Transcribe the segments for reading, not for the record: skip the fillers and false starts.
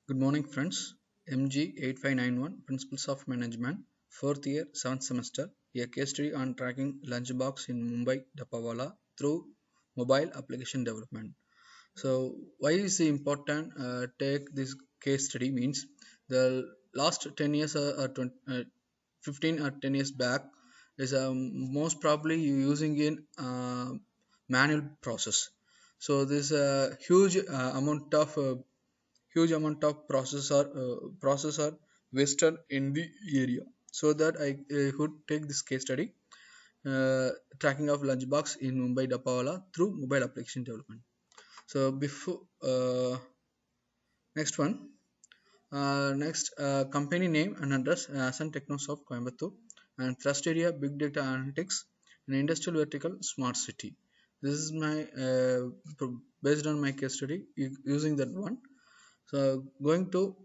Good morning, friends. MG 8591 Principles of Management, 4th year, 7th semester. A case study on tracking lunchbox in Mumbai, Dapawala through mobile application development. So, why is it important? Take this case study means the last 10 years or 20, 15 or 10 years back is most probably you using in manual process. So, this huge amount of processor wasted in the area, so that I would take this case study, uh, tracking of lunchbox in Mumbai Dapawala through mobile application development. So before next one, next company name and address, Sun Technosoft Coimbatore, and thrust area big data analytics, and industrial vertical smart city. This is my based on my case study using that one. So going to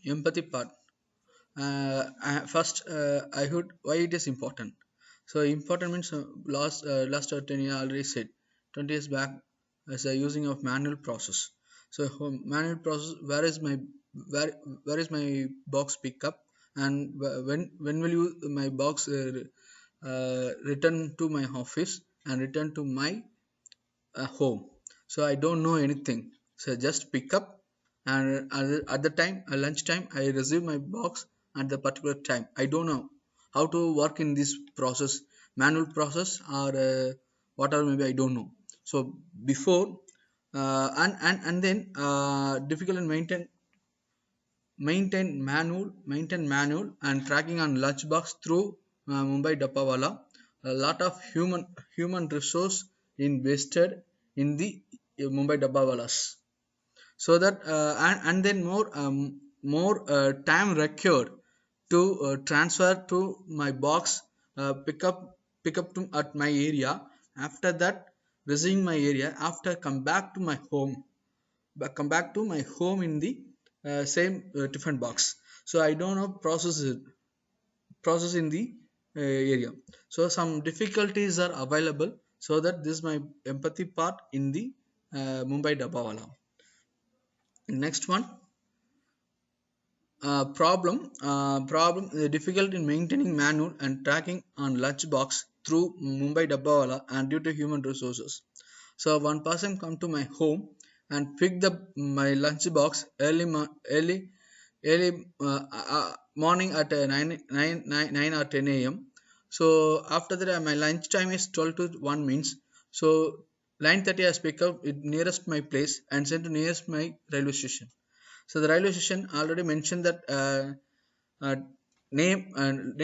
empathy part. First, I would why it is important. So important means last 10 years I already said 20 years back as a using of manual process. So manual process, where where is my box pickup, and when will you my box return to my office and return to my home. So I don't know anything, so just pick up, and at the time lunchtime I receive my box at the particular time. I don't know how to work in this process, manual process, or whatever, maybe I don't know. So before, and then difficult and maintain manual and tracking on lunchbox through Mumbai Dapawala. A lot of human resource invested in the Mumbai Dabawalas, so that and then more time required to transfer to my box, pick up to at my area. After that, visiting my area, after come back to my home in the same different box. So I don't know process in the area. So some difficulties are available, so that this is my empathy part in the Mumbai Dabawala. Next one, problem difficult in maintaining manual and tracking on lunchbox through Mumbai Dabawala and due to human resources. So one person come to my home and pick the my lunchbox early morning at 9 or 10 a.m. So after that, my lunch time is 12 to 1 means, so 9:30 I pick up it nearest my place and send to nearest my railway station. So the railway station already mentioned that uh, name and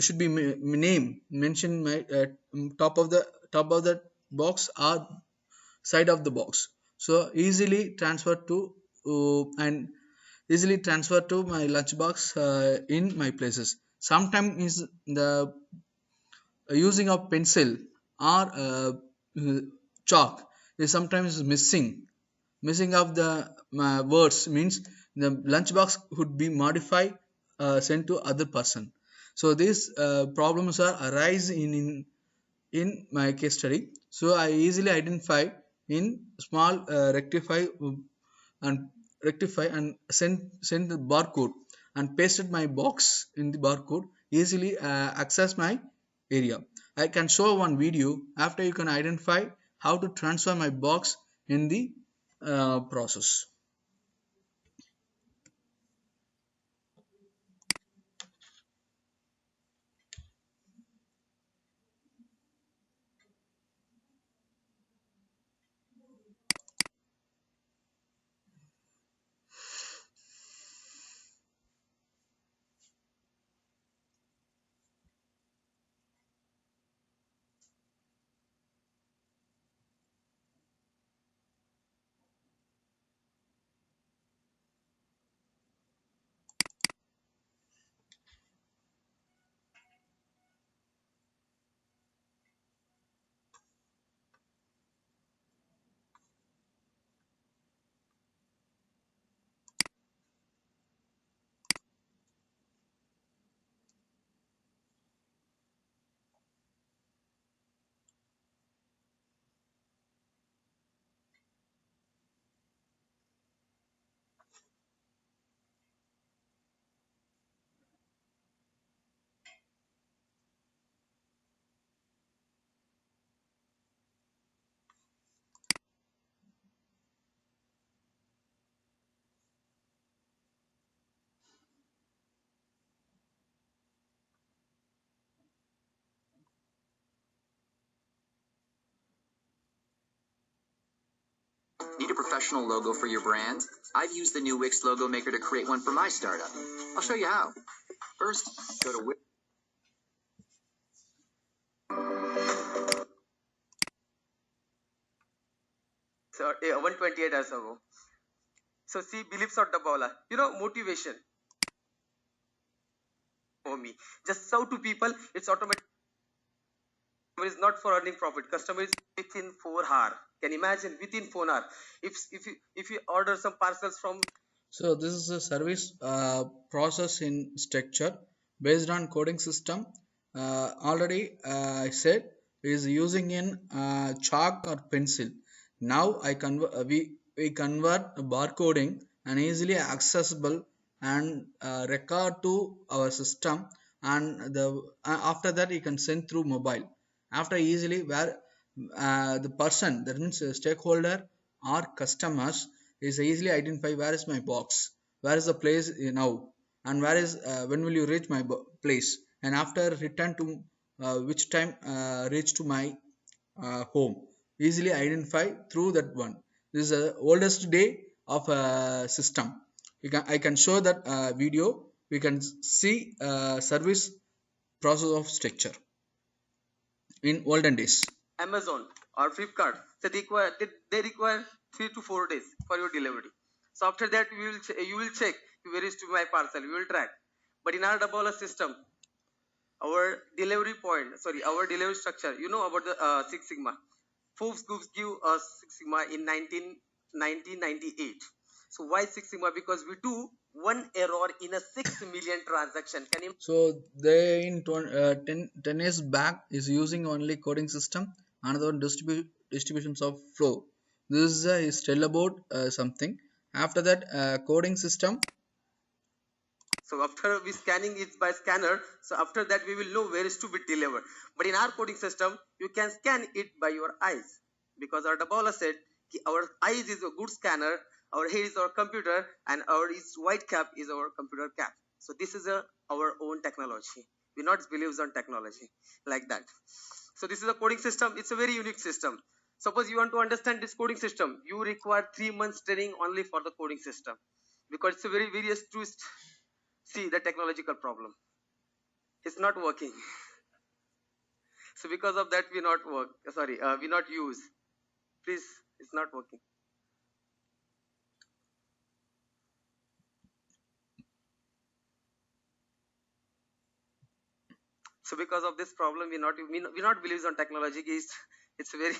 should be name mentioned my top of the box or side of the box. So and easily transfer to my lunchbox in my places. Sometimes is the using of pencil or uh, chalk is sometimes missing of the words means the lunchbox would be modified, sent to other person. So these problems are arise in my case study. So I easily identify in small and rectify and send the barcode and pasted my box in the barcode, easily access my area. I can show one video after you can identify how to transfer my box in the process. Need a professional logo for your brand? I've used the new Wix logo maker to create one for my startup. I'll show you how. First, go to Wix. So 128 years ago. So see, beliefs of Dabawala. Motivation for me. Just show to people, it's automatic. Customer is not for earning profit. Customer is within 4 hours. Can you imagine within 4 hours? If you order some parcels from. So this is a service process in structure based on coding system. Already I said is using in chalk or pencil. Now we convert barcoding and easily accessible and record to our system, and the after that you can send through mobile. After easily where the person, that means a stakeholder or customers, is easily identify where is my box, where is the place now, and where is when will you reach my place, and after return to which time reach to my home, easily identify through that one. This is the oldest day of system. I can show that video. We can see service process of structure in olden days. Amazon or Flipkart, so they require 3 to 4 days for your delivery. So after that, you will check where is to my parcel. You will track. But in our Dabawala system, our delivery point, sorry, our delivery structure. You know about the Six Sigma. Forbes give us Six Sigma in 1998. So why Six Sigma? Because we do one error in a 6 million transaction. Can you? So they in 10 years back is using only coding system, another one distributions of flow. This is tell about something. After that coding system. So after we scanning it by scanner, so after that we will know where is to be delivered. But in our coding system, you can scan it by your eyes, because our Dabawala said our eyes is a good scanner, our head is our computer, and our is white cap is our computer cap. So this is our own technology. We not believes on technology like that. So this is a coding system. It's a very unique system. Suppose you want to understand this coding system, you require 3 months training only for the coding system, because it's a very various twist. See the technological problem. It's not working. So because of that, we not work. Sorry, we not use. Please, it's not working. So because of this problem, we not believes on technology. It's very.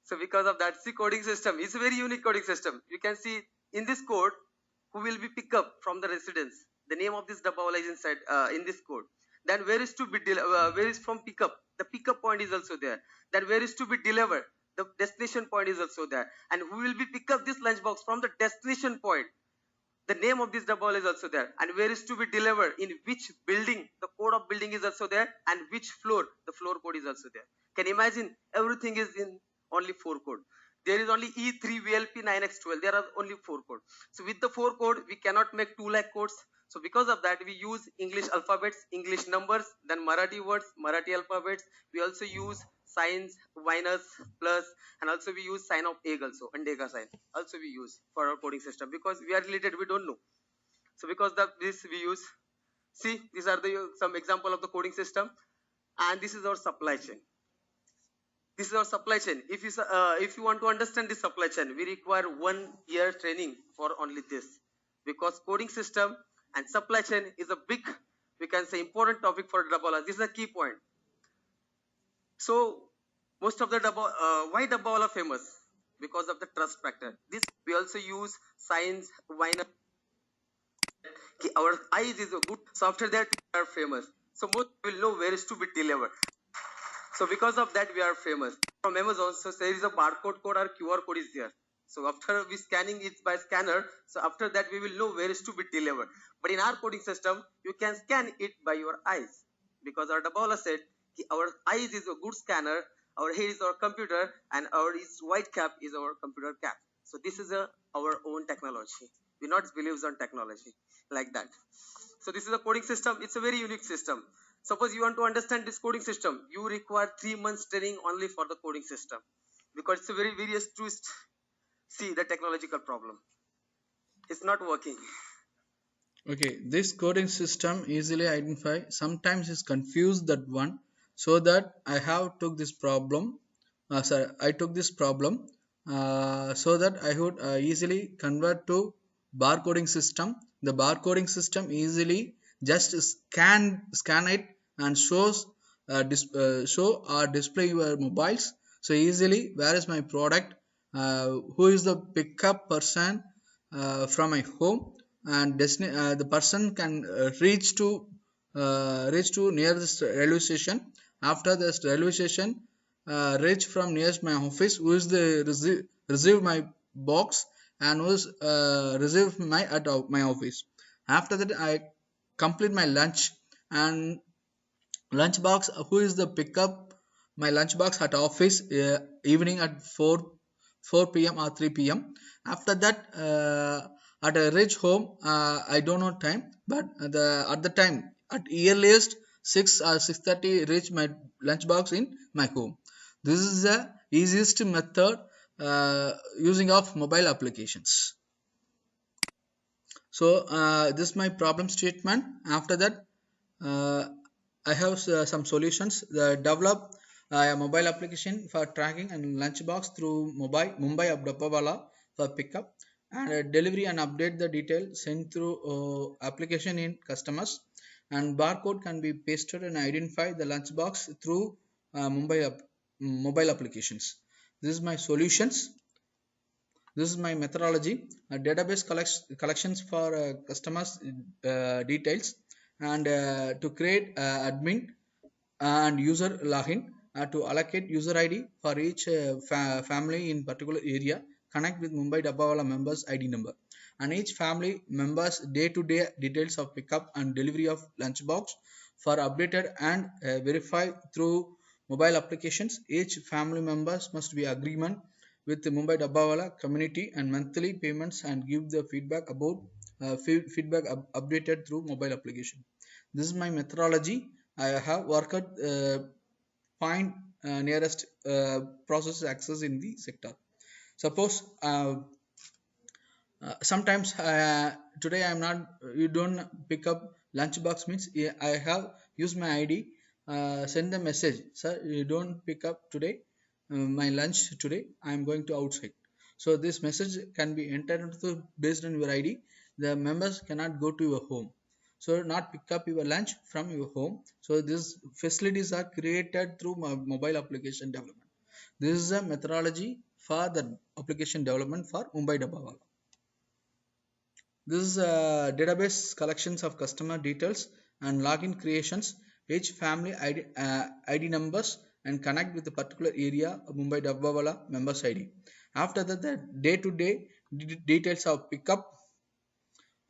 So because of that, see coding system. It's a very unique coding system. You can see in this code who will be picked up from the residence. The name of this Dabawala is inside in this code. Then where is to be where is from pickup? The pickup point is also there. Then where is to be delivered? The destination point is also there. And who will be pick up this lunchbox from the destination point? The name of this Dabawala is also there. And where is to be delivered? In which building? The code of building is also there. And which floor? The floor code is also there. Can you imagine? Everything is in only 4 code. There is only E3 VLP 9x12. There are only 4 code. So with the 4 code, we cannot make 2 lakh codes. So because of that, we use English alphabets, English numbers, then Marathi words, Marathi alphabets. We also use signs, minus, plus, and also we use sign of egg also, Andega sign. Also we use for our coding system, because we are related, we don't know. So because of this we use. See, these are the some example of the coding system, and this is our supply chain. This is our supply chain. If you want to understand the supply chain, we require 1 year training for only this, because coding system and supply chain is a big, we can say, important topic for Dabawala. This is a key point. So most of the why Dabawala famous? Because of the trust factor. This we also use science, wine. Our eyes is a good. So after that we are famous. So most will know where is to be delivered. So because of that we are famous from Amazon. So there is a barcode code or QR code is there. So after we scanning it by scanner, so after that we will know where is to be delivered. But in our coding system, you can scan it by your eyes, because our Dabawala said our eyes is a good scanner, our head is our computer, and our is white cap is our computer cap. So this is our own technology. We not believes on technology like that. So this is a coding system. It's a very unique system. Suppose you want to understand this coding system, you require 3 months training only for the coding system, because it's a very various twist. see the technological problem. It's not working. Okay, this coding system easily identify. Sometimes is confused that one, so that I have took this problem. Sorry, I took this problem so that I would easily convert to barcoding system. The barcoding system easily just scan it and show or display your mobiles. So easily, where is my product? Who is the pickup person from my home? And the person can reach to nearest railway station. After this railway station, reach from nearest my office, who is the receive my box and who is receive my my office. After that, I complete my lunch and lunchbox. Who is the pickup my lunchbox at office evening at 4 p.m. or 3 p.m. After that, at a reach home, I don't know time, but at the time at earliest 6 or 6:30 reach my lunchbox in my home. This is the easiest method using of mobile applications. So this is my problem statement. After that, uh, I have some solutions. Develop a mobile application for tracking and lunchbox through Mumbai of Dappawala for pickup and delivery and update the detail sent through application in customers, and barcode can be pasted and identify the lunchbox through mobile applications. This is my solutions. This is my methodology. A database collections for customers details, and to create admin and user login, to allocate user ID for each family in particular area, connect with Mumbai Dabbawala members ID number, and each family members day-to-day details of pickup and delivery of lunchbox for updated and verify through mobile applications. Each family members must be agreement with the Mumbai Dabbawala community and monthly payments and give the feedback about updated through mobile application. This is my methodology. I have worked find nearest process access in the sector. Suppose sometimes today I'm not, you don't pick up lunchbox means, yeah, I have used my ID, send the message, sir, you don't pick up today my lunch today, I'm going to outside. So this message can be entered into based on your ID. The members cannot go to your home, so not pick up your lunch from your home. So these facilities are created through mobile application development. This is a methodology for the application development for Mumbai Dabbawala. This is database collections of customer details and login creations, each family ID numbers, and connect with the particular area of Mumbai Dabbawala members ID. After that, the day-to-day details of pickup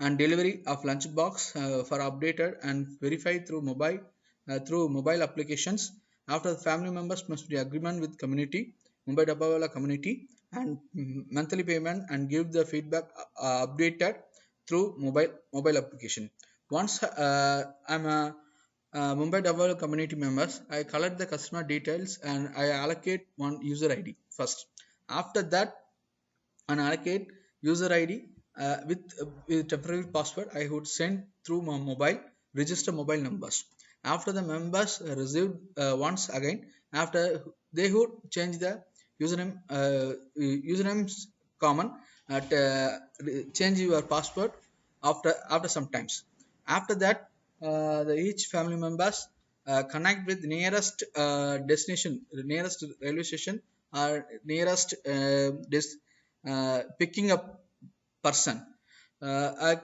and delivery of lunchbox for updated and verified through mobile applications. After the family members must be agreement with community Mumbai Dabbawala community and monthly payment and give the feedback updated through mobile application. Once I'm a Mumbai Dabbawala community members, I collect the customer details and I allocate one user ID first. After that, and allocate user ID with temporary password, I would send through my mobile register mobile numbers. After the members received once again, after they would change the username, usernames common at change your password after some times. After that, each family members connect with nearest destination, nearest railway station or nearest picking up person. I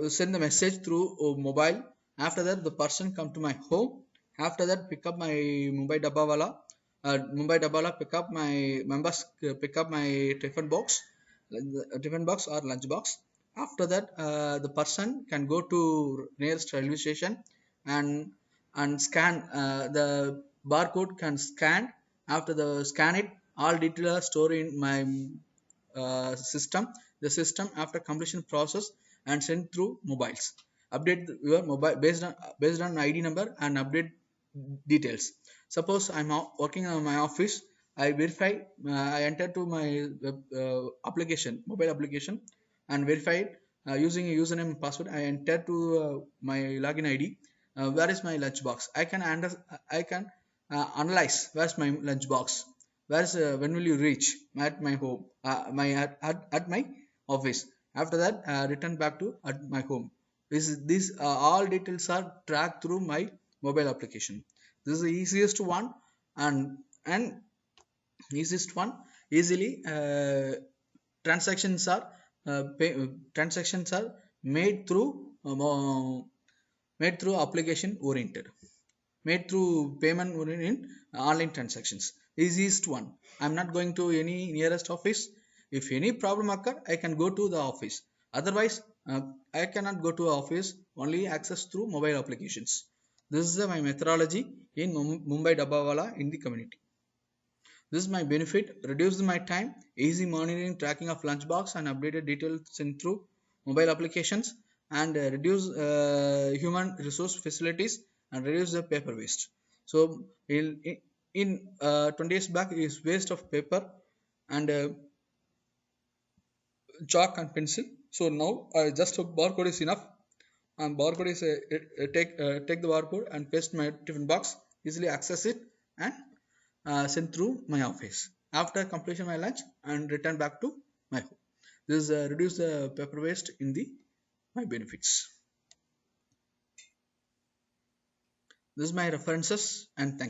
send the message through mobile. After that, the person come to my home. After that, pick up my Mumbai Dabbawala. Mumbai Dabbawala pick up my members, pick up my tiffin box or lunch box. After that, the person can go to nearest railway station and scan the barcode can scan. After the scan it, all details are stored in my system. The system after completion process and sent through mobiles. Update your mobile based on ID number and update details. Suppose I'm working on my office, I verify, I enter to my web, mobile application, and verify using a username and password. I enter to my login ID. Where is my lunchbox? I can analyze where's my lunchbox. Where's when will you reach at my home? At my office. After that, return back to at my home. These all details are tracked through my mobile application. This is the easiest one, and easiest one. Easily transactions are transactions are made through made through application oriented, made through payment oriented online transactions. Easiest one. I'm not going to any nearest office. If any problem occur, I can go to the office. Otherwise, I cannot go to office. Only access through mobile applications. This is my methodology in Mumbai Dabbawala in the community. This is my benefit: reduce my time, easy monitoring, tracking of lunchbox, and updated details sent through mobile applications, and reduce human resource facilities, and reduce the paper waste. So in 20 years back is waste of paper and chalk and pencil. So now just a barcode is enough, and barcode is take the barcode and paste my tiffin box, easily access it, and sent through my office after completion of my lunch, and return back to my home. This reduce the paper waste in the my benefits. This is my references, and thank you.